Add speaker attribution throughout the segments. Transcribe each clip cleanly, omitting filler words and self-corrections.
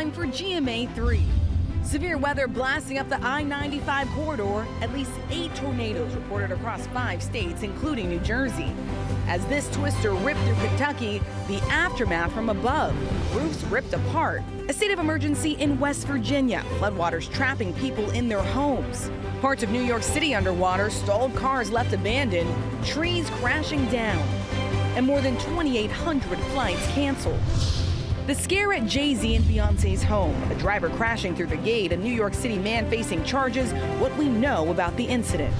Speaker 1: time for GMA3. Severe weather blasting up the I-95 corridor. At least 8 tornadoes reported across 5 states, including New Jersey. As this twister ripped through Kentucky, the aftermath from above. Roofs ripped apart. A state of emergency in West Virginia. Floodwaters trapping people in their homes. Parts of New York City underwater, stalled cars left abandoned, trees crashing down, and more than 2,800 flights canceled. The scare at Jay-Z and Beyonce's home, a driver crashing through the gate, a New York City man facing charges, what we know about the incident.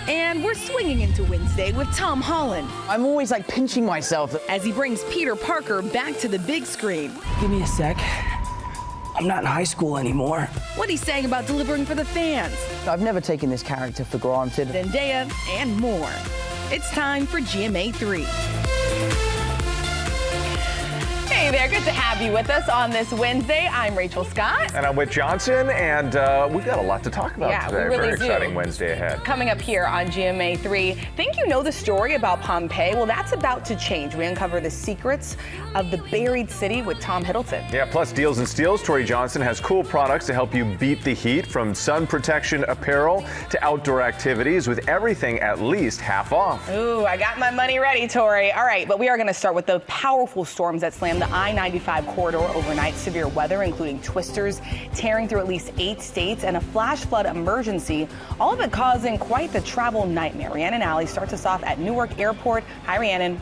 Speaker 1: And we're swinging into Wednesday with Tom Holland.
Speaker 2: I'm always like pinching myself
Speaker 1: as he brings Peter Parker back to the big screen.
Speaker 2: Give me a sec. I'm not in high school anymore.
Speaker 1: What he's saying about delivering for the fans.
Speaker 2: I've never taken this character for granted.
Speaker 1: Zendaya and more. It's time for GMA3. Hey there, good to have you with us on this Wednesday. I'm Rachel Scott.
Speaker 3: And I'm Whit Johnson, and we've got a lot to talk about today.
Speaker 1: We really
Speaker 3: Very exciting Wednesday ahead.
Speaker 1: Coming up here on GMA3, think you know the story about Pompeii? Well, that's about to change. We uncover the secrets of the buried city with Tom Hiddleston.
Speaker 3: Yeah, plus Deals and Steals, Tori Johnson has cool products to help you beat the heat, from sun protection apparel to outdoor activities, with everything at least half off.
Speaker 1: Ooh, I got my money ready, Tori. All right, but we are going to start with the powerful storms that slammed the I-95 corridor overnight. Severe weather, including twisters, tearing through at least 8 states, and a flash flood emergency, all of it causing quite the travel nightmare. Rhiannon Alley starts us off at Newark Airport. Hi, Rhiannon.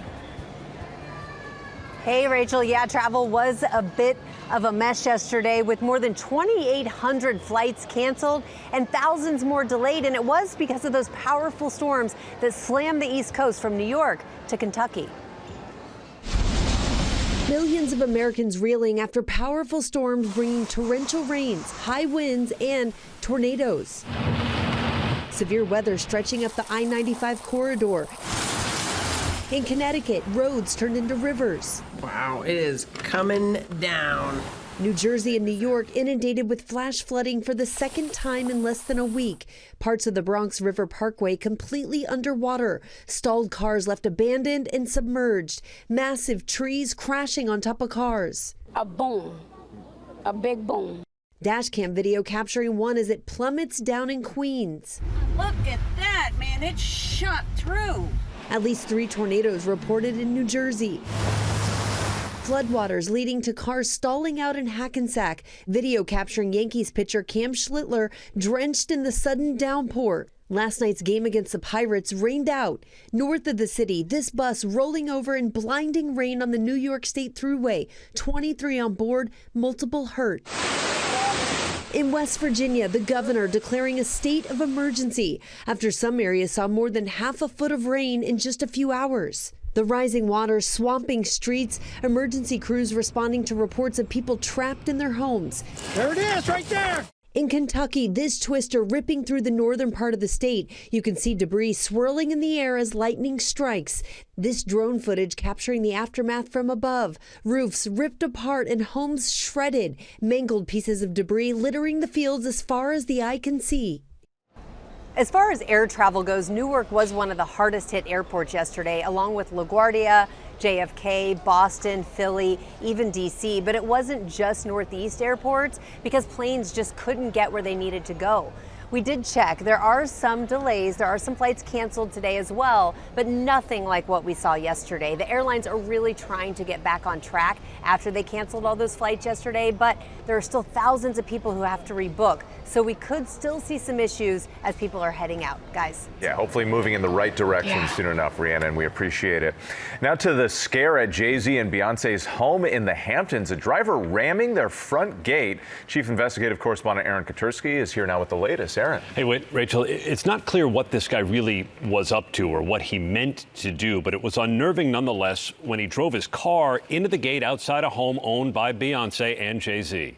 Speaker 4: Hey, Rachel. Yeah, travel was a bit of a mess yesterday, with more than 2,800 flights canceled and thousands more delayed. And it was because of those powerful storms that slammed the East Coast from New York to Kentucky. Millions of Americans reeling after powerful storms bringing torrential rains, high winds, and tornadoes. Severe weather stretching up the I-95 corridor. In Connecticut, roads turned into rivers.
Speaker 5: Wow, it is coming down.
Speaker 4: New Jersey and New York inundated with flash flooding for the second time in less than a week. Parts of the Bronx River Parkway completely underwater. Stalled cars left abandoned and submerged. Massive trees crashing on top of cars.
Speaker 6: A boom. A big boom.
Speaker 4: Dashcam video capturing one as it plummets down in Queens.
Speaker 6: Look at that, man. It shot through.
Speaker 4: At least 3 tornadoes reported in New Jersey. Floodwaters leading to cars stalling out in Hackensack. Video capturing Yankees pitcher Cam Schlittler drenched in the sudden downpour. Last night's game against the Pirates rained out. North of the city, this bus rolling over in blinding rain on the New York State Thruway. 23 on board, multiple hurt. In West Virginia, the governor declaring a state of emergency after some areas saw more than half a foot of rain in just a few hours. The rising water swamping streets, emergency crews responding to reports of people trapped in their homes.
Speaker 5: There it is, right there.
Speaker 4: In Kentucky, this twister ripping through the northern part of the state. You can see debris swirling in the air as lightning strikes. This drone footage capturing the aftermath from above. Roofs ripped apart and homes shredded. Mangled pieces of debris littering the fields as far as the eye can see. As far as air travel goes, Newark was one of the hardest hit airports yesterday, along with LaGuardia, JFK, Boston, Philly, even DC. But it wasn't just Northeast airports, because planes just couldn't get where they needed to go. We did check. There are some delays. There are some flights canceled today as well, but nothing like what we saw yesterday. The airlines are really trying to get back on track after they canceled all those flights yesterday, but there are still thousands of people who have to rebook. So we could still see some issues as people are heading out, guys.
Speaker 3: Yeah, hopefully moving in the right direction soon enough, Rhiannon. We appreciate it. Now to the scare at Jay-Z and Beyonce's home in the Hamptons. A driver ramming their front gate. Chief Investigative Correspondent Aaron Katursky is here now with the latest. Aaron.
Speaker 7: Hey, wait, Rachel, it's not clear what this guy really was up to or what he meant to do, but it was unnerving nonetheless when he drove his car into the gate outside a home owned by Beyonce and Jay-Z.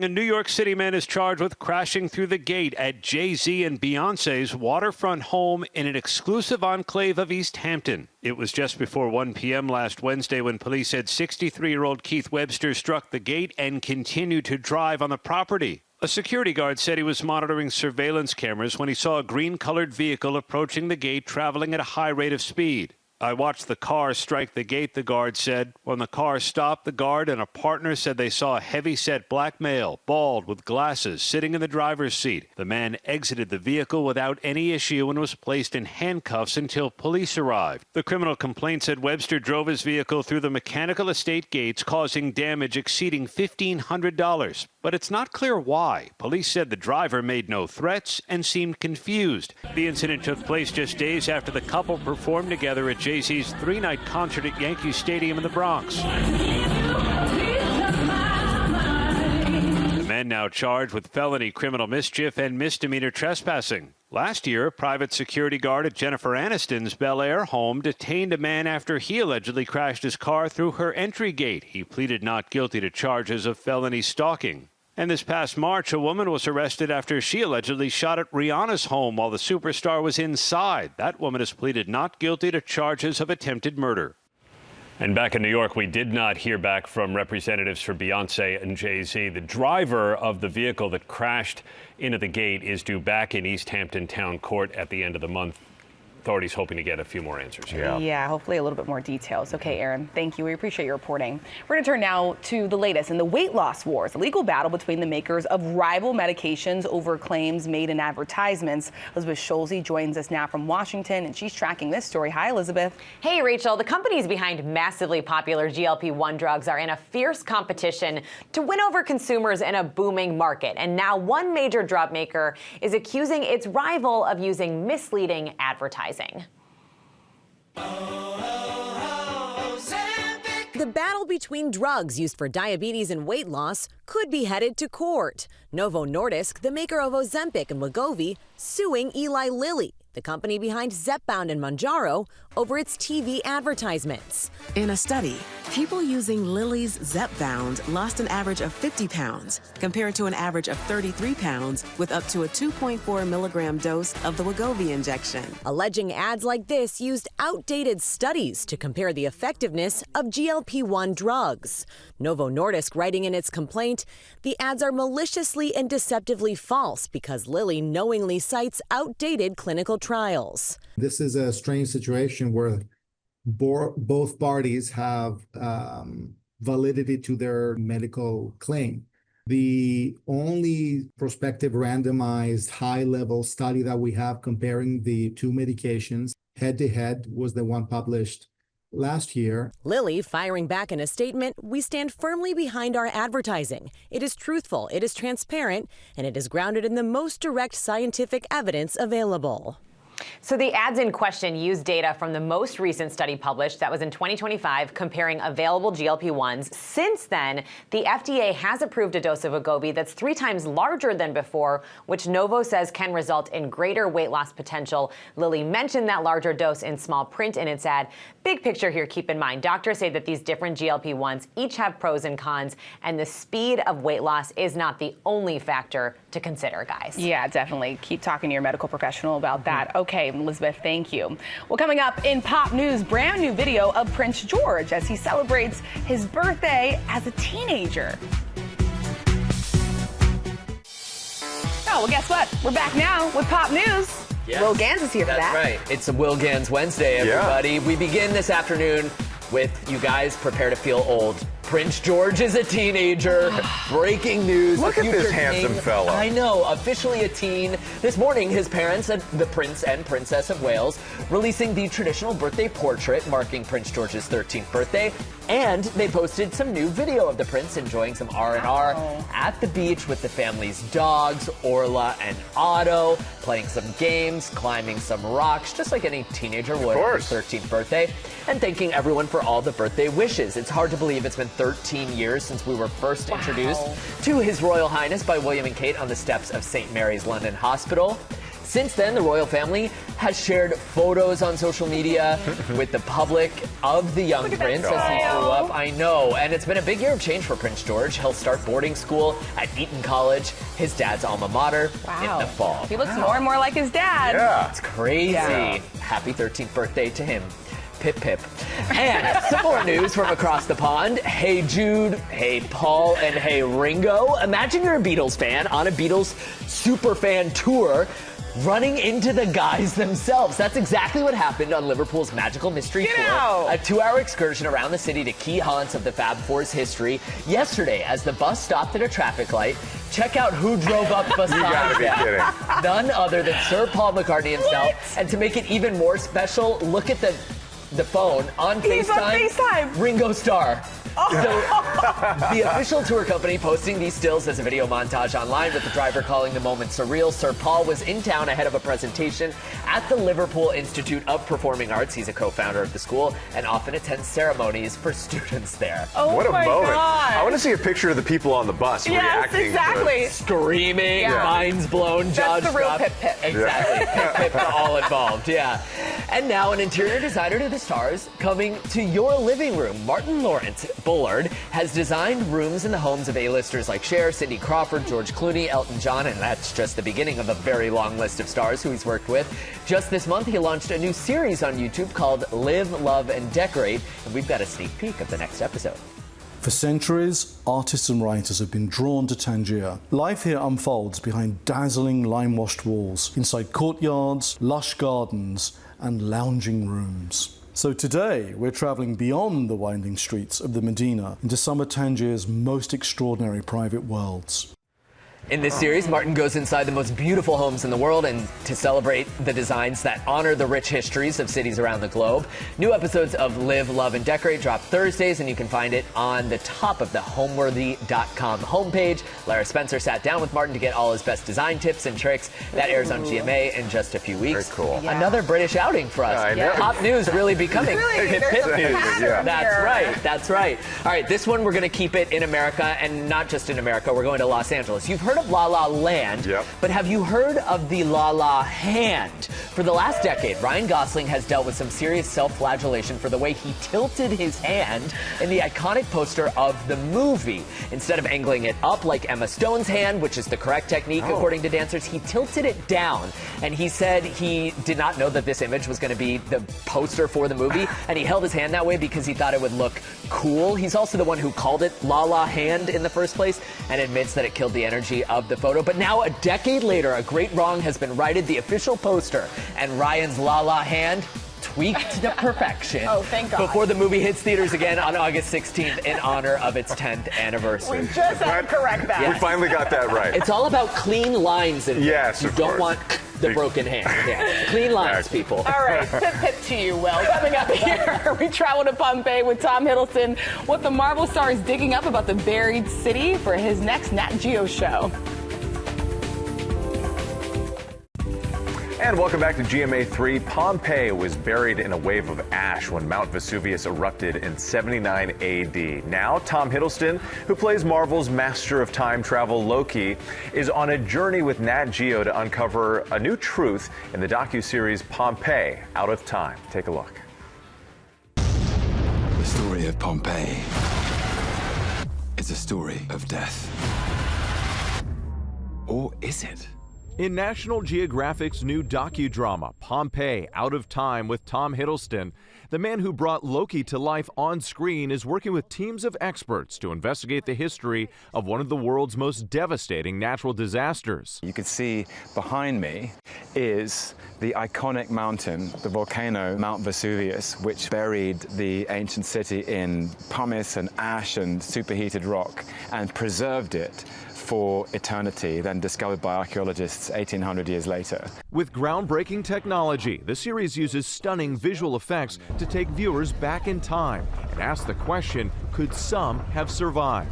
Speaker 7: A New York City man is charged with crashing through the gate at Jay-Z and Beyonce's waterfront home in an exclusive enclave of East Hampton. It was just before 1 p.m. last Wednesday when police said 63-year-old Keith Webster struck the gate and continued to drive on the property. A security guard said he was monitoring surveillance cameras when he saw a green-colored vehicle approaching the gate traveling at a high rate of speed.
Speaker 8: I watched the car strike the gate, the guard said. When the car stopped, the guard and a partner said they saw a heavy-set black male, bald, with glasses, sitting in the driver's seat. The man exited the vehicle without any issue and was placed in handcuffs until police arrived. The criminal complaint said Webster drove his vehicle through the mechanical estate gates, causing damage exceeding $1,500. But it's not clear why. Police said the driver made no threats and seemed confused. The incident took place just days after the couple performed together at Jay-Z's three-night concert at Yankee Stadium in the Bronx. The men now charged with felony criminal mischief and misdemeanor trespassing. Last year, a private security guard at Jennifer Aniston's Bel Air home detained a man after he allegedly crashed his car through her entry gate. He pleaded not guilty to charges of felony stalking. And this past March, a woman was arrested after she allegedly shot at Rihanna's home while the superstar was inside. That woman has pleaded not guilty to charges of attempted murder.
Speaker 7: And back in New York, we did not hear back from representatives for Beyonce and Jay-Z. The driver of the vehicle that crashed into the gate is due back in East Hampton Town Court at the end of the month. Authorities hoping to get a few more answers here.
Speaker 9: Yeah, hopefully a little bit more details. Okay, Aaron, thank you. We appreciate your reporting. We're going to turn now to the latest in the weight loss wars, a legal battle between the makers of rival medications over claims made in advertisements. Elizabeth Scholze joins us now from Washington, and she's tracking this story. Hi, Elizabeth.
Speaker 10: Hey, Rachel. The companies behind massively popular GLP-1 drugs are in a fierce competition to win over consumers in a booming market. And now one major drug maker is accusing its rival of using misleading advertising.
Speaker 11: The battle between drugs used for diabetes and weight loss could be headed to court. Novo Nordisk, the maker of Ozempic and Wegovy, suing Eli Lilly, the company behind Zepbound and Mounjaro, over its TV advertisements.
Speaker 12: In a study, people using Lilly's Zepbound lost an average of 50 pounds, compared to an average of 33 pounds with up to a 2.4 milligram dose of the Wegovy injection.
Speaker 11: Alleging ads like this used outdated studies to compare the effectiveness of GLP-1 drugs. Novo Nordisk writing in its complaint, the ads are maliciously and deceptively false because Lilly knowingly cites outdated clinical trials.
Speaker 13: This is a strange situation where both parties have validity to their medical claim. The only prospective randomized high-level study that we have comparing the two medications head-to-head was the one published last year.
Speaker 11: Lilly firing back in a statement, "We stand firmly behind our advertising. It is truthful, it is transparent, and it is grounded in the most direct scientific evidence available."
Speaker 10: So the ads in question use data from the most recent study published, that was in 2025, comparing available GLP-1s. Since then, the FDA has approved a dose of Wegovy that's 3 times larger than before, which Novo says can result in greater weight loss potential. Lilly mentioned that larger dose in small print in its ad. Big picture here, keep in mind, doctors say that these different GLP-1s each have pros and cons, and the speed of weight loss is not the only factor to consider, guys.
Speaker 9: Yeah, definitely. Keep talking to your medical professional about that. Okay, Elizabeth, thank you. Well, coming up in pop news, brand new video of Prince George as he celebrates his birthday as a teenager. Oh, well, guess what? We're back now with pop news.
Speaker 14: Yes.
Speaker 9: Will Gans is here for that.
Speaker 14: That's right. It's a Will Gans Wednesday, everybody. Yeah. We begin this afternoon with you guys prepare to feel old. Prince George is a teenager. Breaking news.
Speaker 3: Look at this handsome fella.
Speaker 14: I know, officially a teen. This morning, his parents, the Prince and Princess of Wales, releasing the traditional birthday portrait marking Prince George's 13th birthday. And they posted some new video of the prince enjoying some R&R at the beach with the family's dogs, Orla and Otto, playing some games, climbing some rocks, just like any teenager would on his 13th birthday, and thanking everyone for all the birthday wishes. It's hard to believe it's been 13 years since we were first introduced to His Royal Highness by William and Kate on the steps of St. Mary's London Hospital. Since then, the royal family has shared photos on social media with the public of the young prince as he grew up. I know, and it's been a big year of change for Prince George. He'll start boarding school at Eton College, his dad's alma mater, in the fall.
Speaker 9: He looks more and more like his dad.
Speaker 14: Yeah, it's crazy. Yeah. Happy 13th birthday to him. Pip, pip. And some more news from across the pond. Hey Jude, hey Paul, and hey Ringo. Imagine you're a Beatles fan on a Beatles superfan tour. running into the guys themselves. That's exactly what happened on Liverpool's Magical Mystery Tour, a 2-hour excursion around the city to key haunts of the Fab Four's history. Yesterday, as the bus stopped at a traffic light, check out who drove up beside them. None other than Sir Paul McCartney himself.
Speaker 9: What?
Speaker 14: And to make it even more special, look at the phone on
Speaker 9: He's
Speaker 14: FaceTime.
Speaker 9: on FaceTime.
Speaker 14: Ringo Starr. So, the official tour company posting these stills as a video montage online with the driver calling the moment surreal. Sir Paul was in town ahead of a presentation at the Liverpool Institute of Performing Arts. He's a co-founder of the school and often attends ceremonies for students there.
Speaker 9: Oh,
Speaker 3: what a
Speaker 9: my
Speaker 3: moment.
Speaker 9: God.
Speaker 3: I want to see a picture of the people on the bus reacting.
Speaker 14: Exactly. Screaming, minds blown, jaws
Speaker 9: That's the real
Speaker 14: dropped.
Speaker 9: pip-pip.
Speaker 14: Exactly. Pip-pip to all involved, yeah. And now an interior designer to the stars coming to your living room. Martin Lawrence Bullard has designed rooms in the homes of A-listers like Cher, Cindy Crawford, George Clooney, Elton John, and that's just the beginning of a very long list of stars who he's worked with. Just this month, he launched a new series on YouTube called Live, Love, and Decorate, and we've got a sneak peek of the next episode.
Speaker 15: For centuries, artists and writers have been drawn to Tangier. Life here unfolds behind dazzling lime-washed walls, inside courtyards, lush gardens, and lounging rooms. So today, we're traveling beyond the winding streets of the Medina into some of Tangier's most extraordinary private worlds.
Speaker 14: In this series, Martin goes inside the most beautiful homes in the world and to celebrate the designs that honor the rich histories of cities around the globe. New episodes of Live, Love, and Decorate drop Thursdays, and you can find it on the top of the homeworthy.com homepage. Lara Spencer sat down with Martin to get all his best design tips and tricks. That airs on GMA in just a few weeks.
Speaker 3: Very cool.
Speaker 14: Yeah. Another British outing for us.
Speaker 3: I know.
Speaker 14: Pop news really becoming hip news. That's right. That's right. All right, this one we're going to keep it in America, and not just in America. We're going to Los Angeles. You've heard of La La Land, but have you heard of the La La Hand? For the last decade, Ryan Gosling has dealt with some serious self-flagellation for the way he tilted his hand in the iconic poster of the movie. Instead of angling it up like Emma Stone's hand, which is the correct technique according to dancers, he tilted it down. And he said he did not know that this image was going to be the poster for the movie, and he held his hand that way because he thought it would look cool. He's also the one who called it La La Hand in the first place and admits that it killed the energy of the photo. But now, a decade later, a great wrong has been righted. The official poster and Ryan's La La Hand tweaked to perfection.
Speaker 9: Oh, thank God.
Speaker 14: Before the movie hits theaters again on August 16th in honor of its 10th anniversary.
Speaker 9: We just had to correct that.
Speaker 3: We finally got that right.
Speaker 14: It's all about clean lines in
Speaker 3: Yes,
Speaker 14: You
Speaker 3: of
Speaker 14: don't
Speaker 3: course.
Speaker 14: want the broken hand. Yeah. Clean lines, people.
Speaker 9: All right, tip to you, Will. Coming up here, we travel to Pompeii with Tom Hiddleston. What the Marvel star is digging up about the buried city for his next Nat Geo show.
Speaker 3: And welcome back to GMA3. Pompeii was buried in a wave of ash when Mount Vesuvius erupted in 79 AD. Now, Tom Hiddleston, who plays Marvel's master of time travel Loki, is on a journey with Nat Geo to uncover a new truth in the docuseries Pompeii, Out of Time. Take a look.
Speaker 16: The story of Pompeii is a story of death. Or is it?
Speaker 17: In National Geographic's new docudrama, Pompeii, Out of Time with Tom Hiddleston, the man who brought Loki to life on screen is working with teams of experts to investigate the history of one of the world's most devastating natural disasters.
Speaker 18: You can see behind me is the iconic mountain, the volcano Mount Vesuvius, which buried the ancient city in pumice and ash and superheated rock and preserved it for eternity, then discovered by archaeologists 1,800 years later.
Speaker 17: With groundbreaking technology, the series uses stunning visual effects to take viewers back in time and ask the question, could some have survived?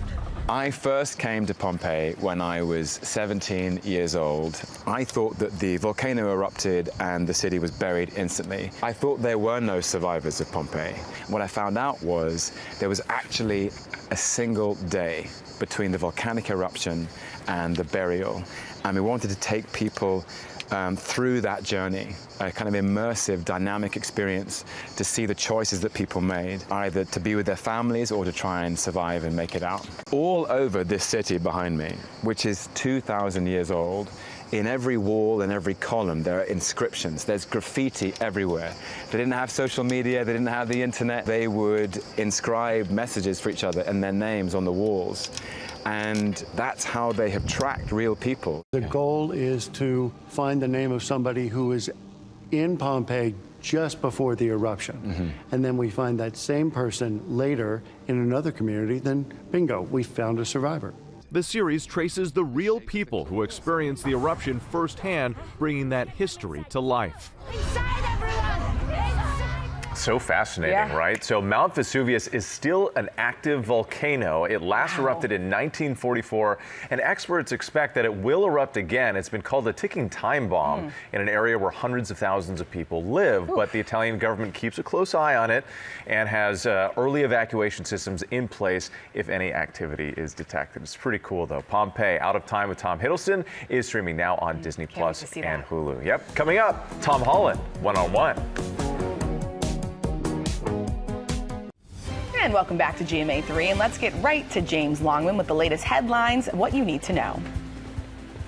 Speaker 18: I first came to Pompeii when I was 17 years old. I thought that the volcano erupted and the city was buried instantly. I thought there were no survivors of Pompeii. What I found out was there was actually a single day between the volcanic eruption and the burial. And we wanted to take people through that journey, a kind of immersive, dynamic experience to see the choices that people made, either to be with their families or to try and survive and make it out. All over this city behind me, which is 2,000 years old, In every wall and every column, there are inscriptions. There's graffiti everywhere. They didn't have social media. They didn't have the internet. They would inscribe messages for each other and their names on the walls. And that's how they have tracked real people.
Speaker 19: The goal is to find the name of somebody who is in Pompeii just before the eruption. And then we find that same person later in another community, then bingo, we found a survivor.
Speaker 17: The series traces the real people who experienced the eruption firsthand, bringing that history to life.
Speaker 3: So fascinating, right? So Mount Vesuvius is still an active volcano. It last erupted in 1944, and experts expect that it will erupt again. It's been called a ticking time bomb in an area where hundreds of thousands of people live, but the Italian government keeps a close eye on it and has early evacuation systems in place if any activity is detected. It's pretty cool, though. Pompeii, Out of Time with Tom Hiddleston, is streaming now on Disney Plus and Hulu. Yep, coming up, Tom Holland, one-on-one.
Speaker 9: And welcome back to GMA3, and let's get right to James Longman with the latest headlines, what you need to know.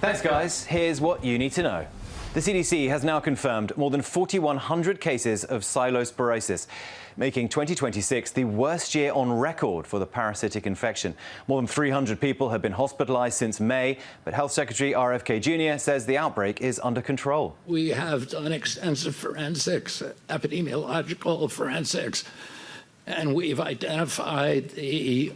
Speaker 20: Thanks, guys. Here's what you need to know. The CDC has now confirmed more than 4,100 cases of pseudosporosis, making 2026 the worst year on record for the parasitic infection. More than 300 people have been hospitalized since May, but Health Secretary RFK Jr. says the outbreak is under control.
Speaker 21: We have done extensive forensics, epidemiological forensics, and we've identified the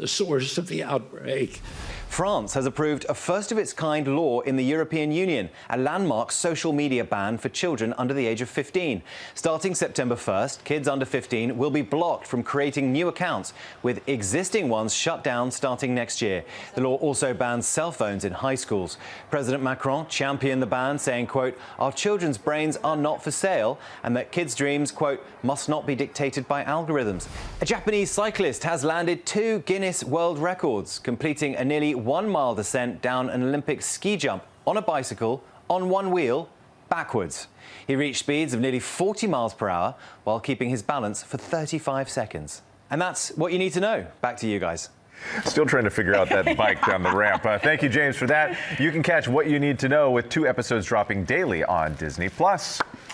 Speaker 21: source of the outbreak.
Speaker 20: France has approved a first-of-its-kind law in the European Union, a landmark social media ban for children under the age of 15. Starting September 1st, kids under 15 will be blocked from creating new accounts, with existing ones shut down starting next year. The law also bans cell phones in high schools. President Macron championed the ban, saying, quote, "Our children's brains are not for sale," and that kids' dreams, quote, "must not be dictated by algorithms." A Japanese cyclist has landed 2 Guinness World Records, completing a nearly 1-mile descent down an Olympic ski jump on a bicycle, on one wheel, backwards. He reached speeds of nearly 40 miles per hour while keeping his balance for 35 seconds. And that's what you need to know. Back to you guys.
Speaker 3: Still trying to figure out that bike down the ramp. Thank you, James, for that. You can catch What You Need to Know with 2 episodes dropping daily on Disney+.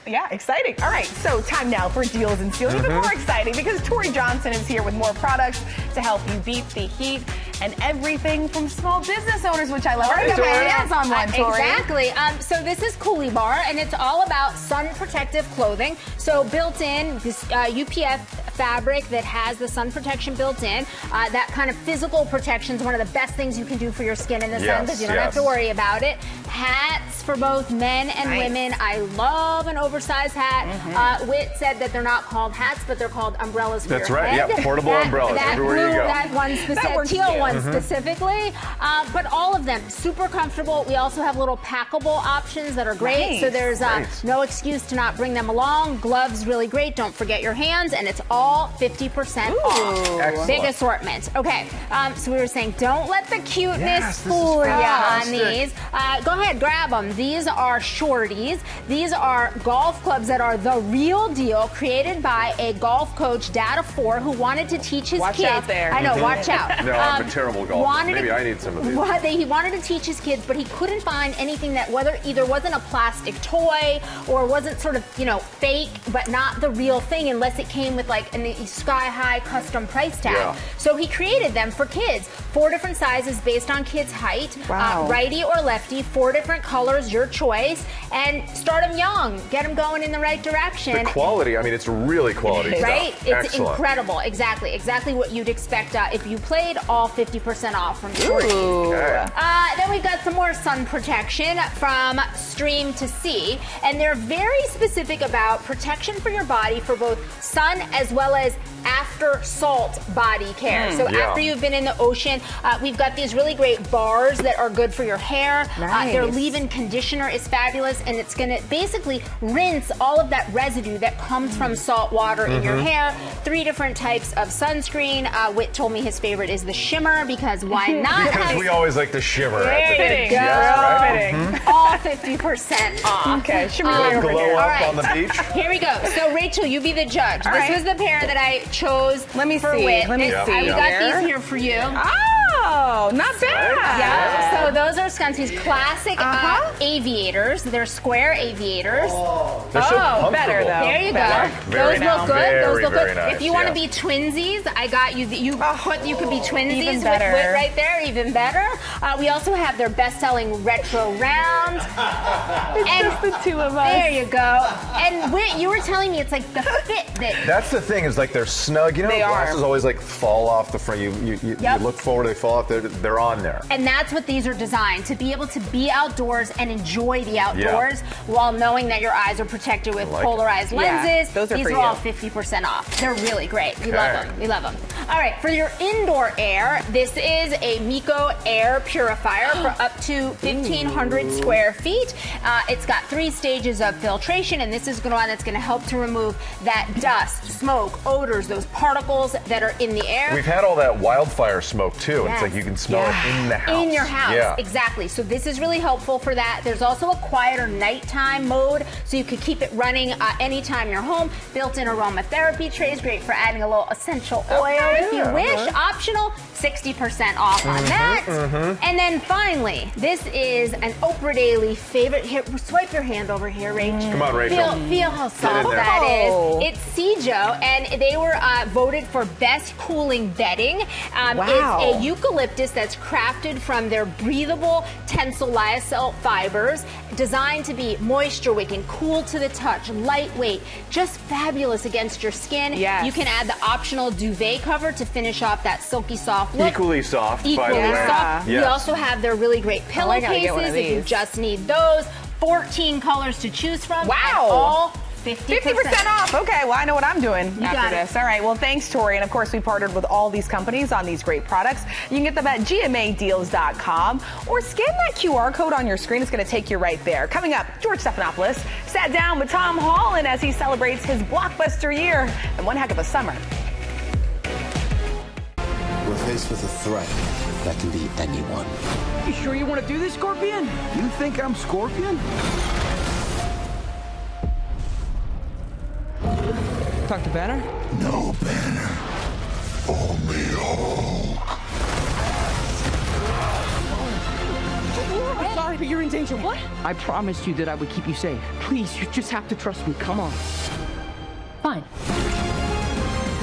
Speaker 9: Yeah, exciting. All right, so time now for Deals and Steals. Even more exciting because Tori Johnson is here with more products to help you beat the heat and everything from small business owners, which I love. I got my hands on one, Tori.
Speaker 22: Exactly. So this is Coolie Bar, and it's all about sun protective clothing. So built in, this UPF fabric that has the sun protection built in. That kind of physical protection is one of the best things you can do for your skin in the sun, because you don't have to worry about it. Hats for both men and women. I love an oversized hat. Whit said that they're not called hats, but they're called umbrellas for your head.
Speaker 3: Yeah, portable umbrellas everywhere you go.
Speaker 22: That one teal one specifically. But all of them super comfortable. We also have little packable options that are great. So there's no excuse to not bring them along. Gloves really great. Don't forget your hands, and it's all 50% off.
Speaker 3: Excellent.
Speaker 22: Big assortment. Okay, so we were saying don't let the cuteness fool you on these. Go ahead, grab them. These are shorties. These are golf clubs that are the real deal, created by a golf coach, dad of 4, who wanted to teach his kids.
Speaker 9: Watch out there.
Speaker 22: I know, watch out.
Speaker 3: No, I'm a terrible golfer. Maybe I need some of these.
Speaker 22: He wanted to teach his kids, but he couldn't find anything that either wasn't a plastic toy or wasn't sort of, fake, but not the real thing unless it came with like a sky-high custom price tag. So he created them for kids. 4 different sizes based on kids' height. Righty or lefty, 4 different colors, your choice. And start them young. Get them going in the right direction.
Speaker 3: The quality, I mean, it's really quality stuff.
Speaker 22: Right? It's
Speaker 3: excellent.
Speaker 22: Incredible. Exactly what you'd expect if you played, all 50% off from Shorties. Then we've got some more sun protection from Stream to Sea. And they're very specific about protection for your body for both sun as well as after salt body care. So after you've been in the ocean, we've got these really great bars that are good for your hair. Their leave-in conditioner is fabulous, and it's going to basically rinse all of that residue that comes from salt water in your hair. 3 different types of sunscreen. Whit told me his favorite is the shimmer, because why not?
Speaker 3: Because we always like the shimmer.
Speaker 22: There you go.
Speaker 3: Yes,
Speaker 22: all 50% off.
Speaker 9: Okay, shimmer
Speaker 3: glow up on the beach.
Speaker 22: Here we go. So Rachel, you be the judge. This was the pair that I chose.
Speaker 9: Let me
Speaker 22: for
Speaker 9: see.
Speaker 22: Whit.
Speaker 9: Let me see.
Speaker 22: We got these here for you.
Speaker 9: Oh, not bad.
Speaker 22: Yeah, so those are Skunsy's classic aviators. They're square aviators.
Speaker 3: They're so comfortable.
Speaker 9: Better though.
Speaker 22: There you go.
Speaker 3: Very
Speaker 22: Those look good.
Speaker 3: Very,
Speaker 22: Those look
Speaker 3: very
Speaker 22: good.
Speaker 3: nice,
Speaker 22: If you want to
Speaker 3: yeah.
Speaker 22: be twinsies, I got you. You could be twinsies
Speaker 9: Even
Speaker 22: with
Speaker 9: better.
Speaker 22: right there, even better. We also have their best-selling retro round.
Speaker 9: It's just the two of us.
Speaker 22: There you go. And you were telling me it's like the fit that.
Speaker 3: That's the thing, is like they're snug. You know,
Speaker 22: They are.
Speaker 3: glasses always like fall off the front. You look forward, they fall off. They're on there.
Speaker 22: And that's what these are designed, to be able to be outdoors and enjoy the outdoors while knowing that your eyes are protected with polarized lenses.
Speaker 9: those are
Speaker 22: These
Speaker 9: for
Speaker 22: are
Speaker 9: you.
Speaker 22: all 50% off. They're really great. We love
Speaker 3: Okay.
Speaker 22: them. We love them. All right, for your indoor air, this is a Miko air purifier for up to 1,500 square feet. It's got 3 stages of filtration, and this is the one that's going to help to remove that dust, smoke, odors, those particles that are in the air.
Speaker 3: We've had all that wildfire smoke too. And it's like you can smell it in the house.
Speaker 22: In your house,
Speaker 3: Yeah.
Speaker 22: exactly. So this is really helpful for that. There's also a quieter nighttime mode, so you could keep it running anytime you're home. Built-in aromatherapy trays, great for adding a little essential oil if you wish. Optional, 60% off on that. And then finally, this is an Oprah Daily favorite. Here, swipe your hand over here, Rach.
Speaker 3: Come on, Rachel.
Speaker 22: Feel how
Speaker 3: in
Speaker 22: soft
Speaker 3: there.
Speaker 22: that
Speaker 9: Oh.
Speaker 22: is. It's Cijo, and they were voted for best cooling bedding.
Speaker 9: Wow.
Speaker 22: It's a eucalyptus that's crafted from their breathable tensile lyocell fibers, designed to be moisture wicking, cool to the touch, lightweight, just fabulous against your skin.
Speaker 9: Yes.
Speaker 22: You can add the optional duvet cover to finish off that silky soft look.
Speaker 3: Equally soft, by the
Speaker 22: Equally
Speaker 3: way.
Speaker 22: soft. We
Speaker 3: Yes.
Speaker 22: also have their really great
Speaker 9: I gotta get one of
Speaker 22: pillowcases if you
Speaker 9: these.
Speaker 22: just need those. 14 colors to choose from.
Speaker 9: Wow.
Speaker 22: And all 50%
Speaker 9: off. Okay, well, I know what I'm doing
Speaker 22: You
Speaker 9: after
Speaker 22: got it.
Speaker 9: this. All right, well, thanks, Tori. And of course, we partnered with all these companies on these great products. You can get them at GMAdeals.com or scan that QR code on your screen. It's going to take you right there. Coming up, George Stephanopoulos sat down with Tom Holland as he celebrates his blockbuster year and one heck of a summer.
Speaker 1: We're faced with a threat that can be anyone.
Speaker 5: You sure you want to do this, Scorpion?
Speaker 1: You think I'm Scorpion?
Speaker 5: Talk to Banner?
Speaker 1: No, Banner. Only Hulk.
Speaker 5: I'm sorry, but you're in danger. What? I promised you that I would keep you safe. Please, you just have to trust me. Come on.
Speaker 22: Fine.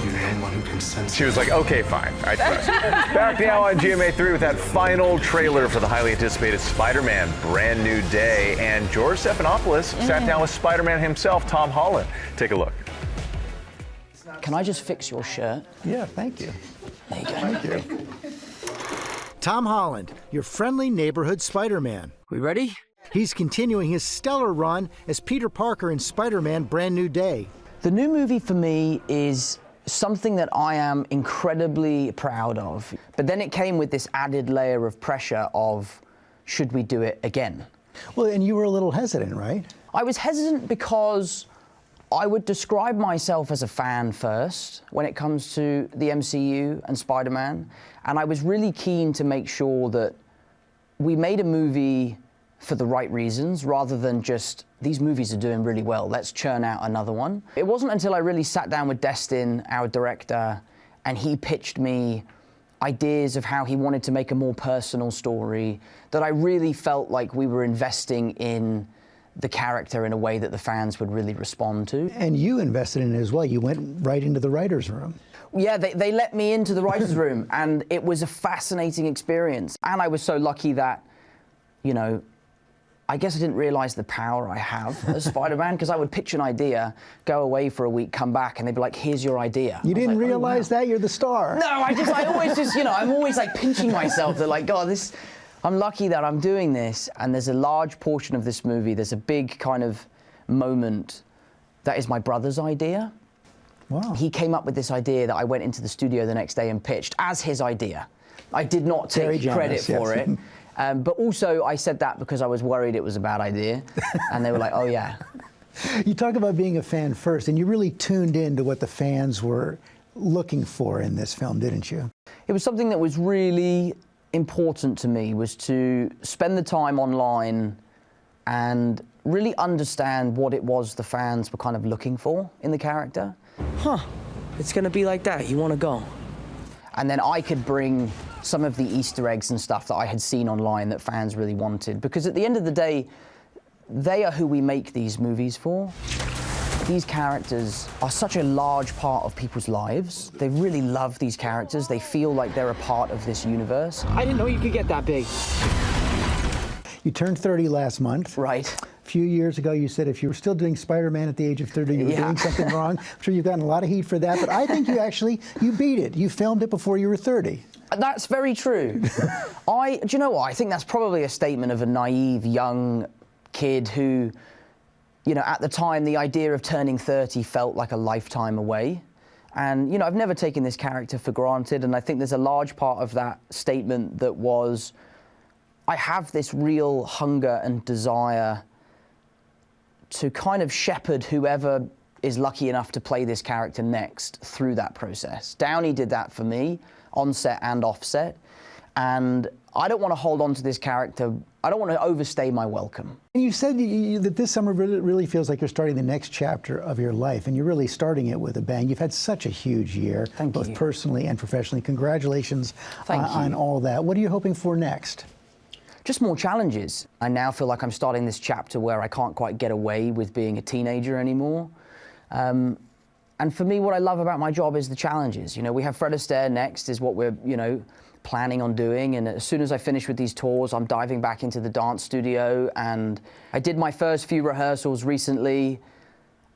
Speaker 1: You're the one who can sense.
Speaker 3: She was like, okay, fine. I trust you. Back now on GMA3 with that final trailer for the highly anticipated Spider-Man Brand New Day. And George Stephanopoulos sat down with Spider-Man himself, Tom Holland. Take a look.
Speaker 5: Can I just fix your shirt?
Speaker 2: Yeah, thank you.
Speaker 5: There you go.
Speaker 2: Thank you. Tom Holland, your friendly neighborhood Spider-Man.
Speaker 5: We ready?
Speaker 2: He's continuing his stellar run as Peter Parker in Spider-Man Brand New Day.
Speaker 5: The new movie for me is something that I am incredibly proud of. But then it came with this added layer of pressure of, should we do it again?
Speaker 2: Well, and you were a little hesitant, right?
Speaker 5: I was hesitant because I would describe myself as a fan first when it comes to the MCU and Spider-Man. And I was really keen to make sure that we made a movie for the right reasons rather than just, these movies are doing really well, let's churn out another one. It wasn't until I really sat down with Destin, our director, and he pitched me ideas of how he wanted to make a more personal story, that I really felt like we were investing in the character in a way that the fans would really respond to.
Speaker 2: And you invested in it as well. You went right into the writer's room.
Speaker 5: Yeah, they let me into the writer's room, and it was a fascinating experience. And I was so lucky that, you know, I guess I didn't realize the power I have as Spider-Man, because I would pitch an idea, go away for a week, come back, and they'd be like, here's your idea.
Speaker 2: You didn't realize that? You're the star.
Speaker 5: No, I always just, you know, I'm always like pinching myself that like, God, I'm lucky that I'm doing this. And there's a large portion of this movie, there's a big kind of moment that is my brother's idea.
Speaker 2: Wow.
Speaker 5: He came up with this idea that I went into the studio the next day and pitched as his idea. I did not take credit for it. But also, I said that because I was worried it was a bad idea. And they were like, oh, yeah.
Speaker 2: You talk about being a fan first, and you really tuned into what the fans were looking for in this film, didn't you?
Speaker 5: It was something that was really important to me, was to spend the time online and really understand what it was the fans were kind of looking for in the character. Huh, it's gonna be like that, you wanna go? And then I could bring some of the Easter eggs and stuff that I had seen online that fans really wanted. Because at the end of the day, they are who we make these movies for. These characters are such a large part of people's lives. They really love these characters. They feel like they're a part of this universe.
Speaker 4: I didn't know you could get that big.
Speaker 2: You turned 30 last month.
Speaker 5: Right.
Speaker 2: A few years ago, you said if you were still doing Spider-Man at the age of 30, you were doing something wrong. I'm sure you've gotten a lot of heat for that, but I think you beat it. You filmed it before you were 30.
Speaker 5: That's very true. Do you know what? I think that's probably a statement of a naive young kid who, you know, at the time, the idea of turning 30 felt like a lifetime away. And, you know, I've never taken this character for granted, and I think there's a large part of that statement that was, I have this real hunger and desire to kind of shepherd whoever is lucky enough to play this character next through that process. Downey did that for me, on set and off set, and I don't want to hold on to this character. I don't want to overstay my welcome.
Speaker 2: You said that this summer really feels like you're starting the next chapter of your life, and you're really starting it with a bang. You've had such a huge year, both personally and professionally. Congratulations on all that. What are you hoping for next?
Speaker 5: Just more challenges. I now feel like I'm starting this chapter where I can't quite get away with being a teenager anymore. And for me, what I love about my job is the challenges. You know, we have Fred Astaire next, is what we're, you know, planning on doing. And as soon as I finish with these tours, I'm diving back into the dance studio. And I did my first few rehearsals recently,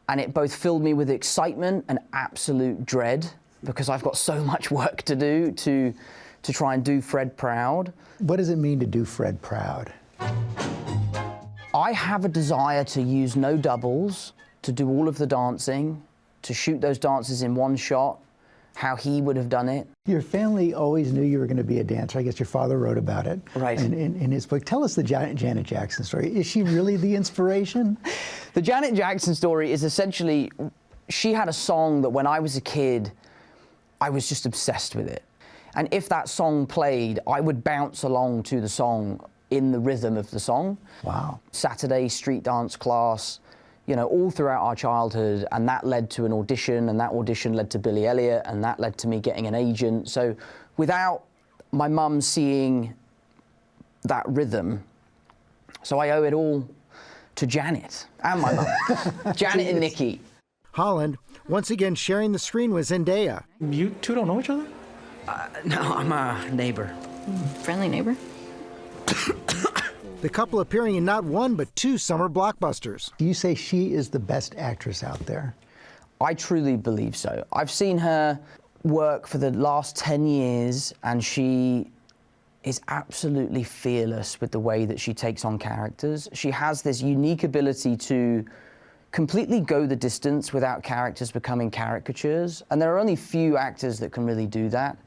Speaker 5: and it both filled me with excitement and absolute dread, because I've got so much work to do to try and do Fred proud.
Speaker 2: What does it mean to do Fred proud?
Speaker 5: I have a desire to use no doubles, to do all of the dancing, to shoot those dances in one shot, how he would have done it.
Speaker 2: Your family always knew you were going to be a dancer. I guess your father wrote about it in his book. Tell us the Janet Jackson story. Is she really the inspiration?
Speaker 5: The Janet Jackson story is essentially, she had a song that when I was a kid, I was just obsessed with it. And if that song played, I would bounce along to the song in the rhythm of the song.
Speaker 2: Wow.
Speaker 5: Saturday street dance class, you know, all throughout our childhood, and that led to an audition, and that audition led to Billy Elliot, and that led to me getting an agent. So without my mum seeing that rhythm, so I owe it all to Janet and my mum. Janet and Nikki.
Speaker 6: Holland, once again sharing the screen with Zendaya.
Speaker 4: You two don't know each other? No, I'm a neighbor.
Speaker 22: Friendly neighbor.
Speaker 6: The couple appearing in not one, but two summer blockbusters.
Speaker 2: Do you say she is the best actress out there?
Speaker 5: I truly believe so. I've seen her work for the last 10 years, and she is absolutely fearless with the way that she takes on characters. She has this unique ability to completely go the distance without characters becoming caricatures. And there are only few actors that can really do that.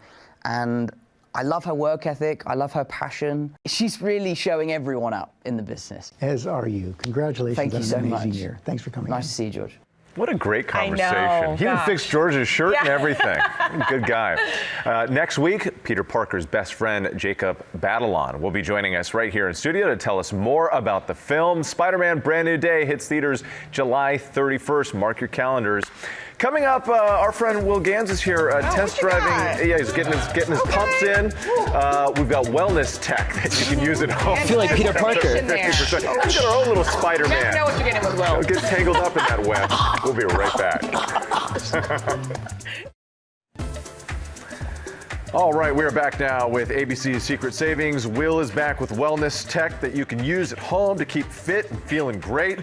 Speaker 5: And I love her work ethic. I love her passion. She's really showing everyone up in the business.
Speaker 2: As are you. Congratulations
Speaker 5: Thank you
Speaker 2: on
Speaker 5: so
Speaker 2: an amazing
Speaker 5: much.
Speaker 2: year. Thanks for coming.
Speaker 5: Nice to see you, George.
Speaker 3: What a great conversation.
Speaker 9: know,
Speaker 3: He even
Speaker 9: gosh.
Speaker 3: fixed George's shirt and everything. Good guy. Next week, Peter Parker's best friend, Jacob Batalon, will be joining us right here in studio to tell us more about the film. Spider-Man Brand New Day hits theaters July 31st. Mark your calendars. Coming up, our friend Will Gans is here test driving. Yeah, he's getting his pumps in. We've got wellness tech that you can use at home.
Speaker 14: I feel like Peter Parker.
Speaker 3: 50%. We've got our own little Spider-Man.
Speaker 9: Never know what you're getting with Will.
Speaker 3: Get tangled up in that web. We'll be right back. All right, we are back now with ABC's Secret Savings. Will is back with wellness tech that you can use at home to keep fit and feeling great.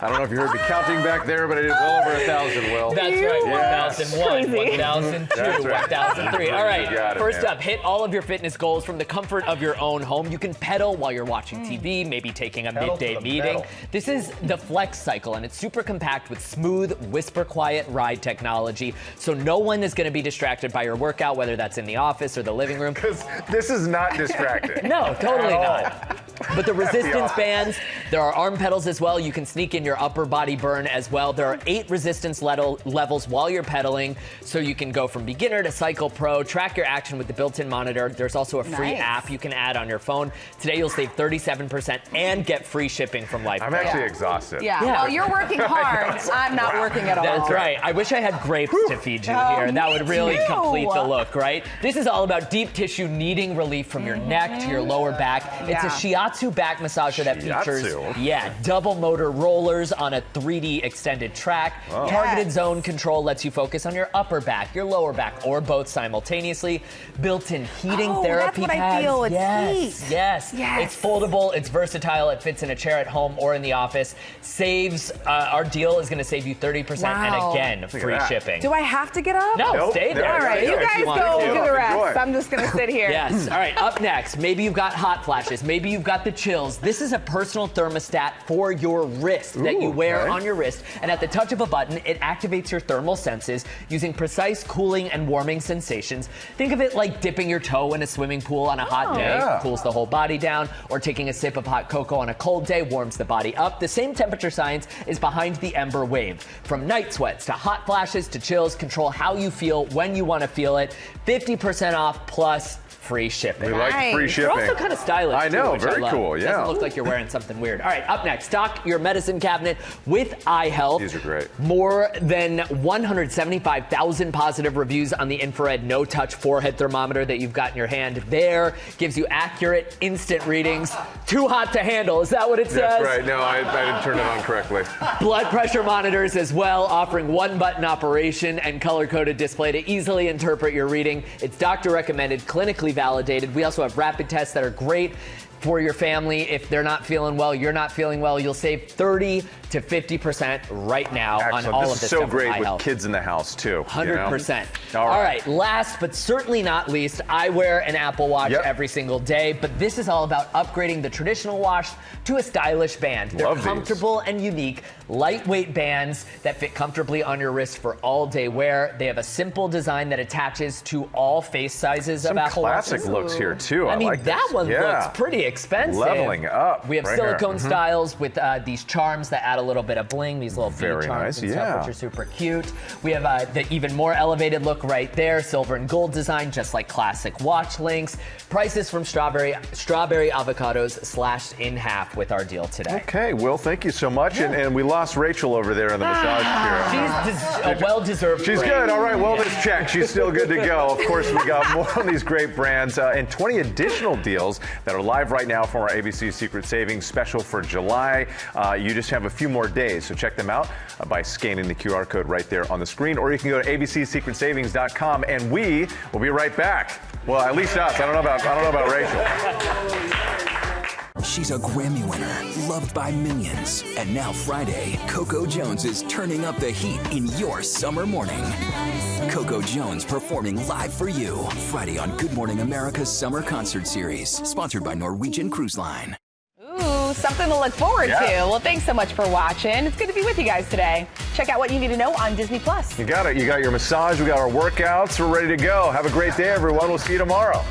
Speaker 3: I don't know if you heard me counting back there, but I did well over 1,000, Will.
Speaker 14: That's right.
Speaker 3: Yes.
Speaker 14: 1,001, 1,002,
Speaker 3: That's right.
Speaker 14: 1,003. All right,
Speaker 3: You got it,
Speaker 14: first
Speaker 3: man.
Speaker 14: up, hit all of your fitness goals from the comfort of your own home. You can pedal while you're watching TV, maybe taking a
Speaker 3: Pedal
Speaker 14: midday
Speaker 3: to the
Speaker 14: meeting.
Speaker 3: metal.
Speaker 14: This is the Flex Cycle, and it's super compact with smooth, whisper-quiet ride technology, so no one is going to be distracted by your workout, whether that's in the office or the living room.
Speaker 3: Because this is not distracting.
Speaker 14: No, totally
Speaker 3: At all.
Speaker 14: not. But the resistance bands, there are arm pedals as well. You can sneak in your upper body burn as well. There are 8 resistance levels while you're pedaling, so you can go from beginner to cycle pro, track your action with the built-in monitor. There's also a free app you can add on your phone. Today you'll save 37% and get free shipping from Life.
Speaker 3: I'm actually exhausted.
Speaker 9: Yeah. Well, you're working hard. I'm not working at all.
Speaker 14: That's right. I wish I had grapes to feed you here. That would really complete the look, right? This is all about deep tissue needing relief from your neck to your lower back. It's a shiatsu back massager that features double motor rollers on a 3D extended track. Targeted zone control lets you focus on your upper back, your lower back, or both simultaneously. Built-in heating therapy
Speaker 9: that's what
Speaker 14: pads.
Speaker 9: I feel. It's heat.
Speaker 14: Yes. It's foldable. It's versatile. It fits in a chair at home or in the office. Saves. Our deal is going to save you 30%, and again, free shipping.
Speaker 9: Do I have to get up?
Speaker 14: No, stay there.
Speaker 9: All right, you guys go do the rest. I'm just going to sit here.
Speaker 14: Yes. All right, up next, maybe you've got hot flashes. Maybe you've got the chills. This is a personal thermostat for your wrist that you wear on your wrist. And at the touch of a button, it activates your thermal senses using precise cooling and warming sensations. Think of it like dipping your toe in a swimming pool on a hot day. Cools the whole body down. Or taking a sip of hot cocoa on a cold day warms the body up. The same temperature science is behind the Ember Wave. From night sweats to hot flashes to chills, control how you feel when you want to feel it. 50% off plus free shipping.
Speaker 3: We like free shipping.
Speaker 14: You're also kind of stylish.
Speaker 3: I know,
Speaker 14: too,
Speaker 3: very cool.
Speaker 14: It doesn't look like you're wearing something weird. All right, up next, stock your medicine cabinet with eye health.
Speaker 3: These are great.
Speaker 14: More than 175,000 positive reviews on the infrared no-touch forehead thermometer that you've got in your hand. There gives you accurate, instant readings. Too hot to handle. Is that what it says?
Speaker 3: That's right. No, I didn't turn it on correctly.
Speaker 14: Blood pressure monitors as well, offering one-button operation and color-coded display to easily interpret your reading. It's doctor-recommended, clinically validated. We also have rapid tests that are great for your family. If they're not feeling well, you're not feeling well, you'll save 30 to 50% right now on all of this
Speaker 3: is so
Speaker 14: stuff
Speaker 3: great
Speaker 14: with
Speaker 3: with kids in the house, too.
Speaker 14: 100%.
Speaker 3: You know? All
Speaker 14: right, last but certainly not least, I wear an Apple Watch every single day, but this is all about upgrading the traditional watch to a stylish band. They're comfortable and unique, lightweight bands that fit comfortably on your wrist for all-day wear. They have a simple design that attaches to all face sizes of Apple Watches.
Speaker 3: Some classic looks here, too.
Speaker 14: I mean,
Speaker 3: like
Speaker 14: that
Speaker 3: this.
Speaker 14: one looks pretty expensive.
Speaker 3: Leveling up.
Speaker 14: We have
Speaker 3: right
Speaker 14: silicone styles with these charms that add a little bit of bling, these little bead charms and stuff, which are super cute. We have the even more elevated look right there, silver and gold design, just like classic watch links. Prices from strawberry avocados slashed in half with our deal today.
Speaker 3: Okay, Will, thank you so much. And we lost Rachel over there in the massage chair.
Speaker 14: She's a well-deserved
Speaker 3: She's
Speaker 14: break.
Speaker 3: good. All right, wellness check. She's still good to go. Of course, we got more on these great brands and 20 additional deals that are live right now from our ABC Secret Savings special for July. You just have a few more days, so check them out by scanning the QR code right there on the screen, or you can go to abcsecretsavings.com, and we will be right back. Well, at least us. I don't know about Rachel.
Speaker 7: She's a Grammy winner, loved by millions. And now Friday, Coco Jones is turning up the heat in your summer morning. Coco Jones performing live for you Friday on Good Morning America's Summer Concert Series, sponsored by Norwegian Cruise Line.
Speaker 9: Ooh, something to look forward to. Well, thanks so much for watching. It's good to be with you guys today. Check out what you need to know on Disney+.
Speaker 3: You got it. You got your massage. We got our workouts. We're ready to go. Have a great day, everyone. We'll see you tomorrow.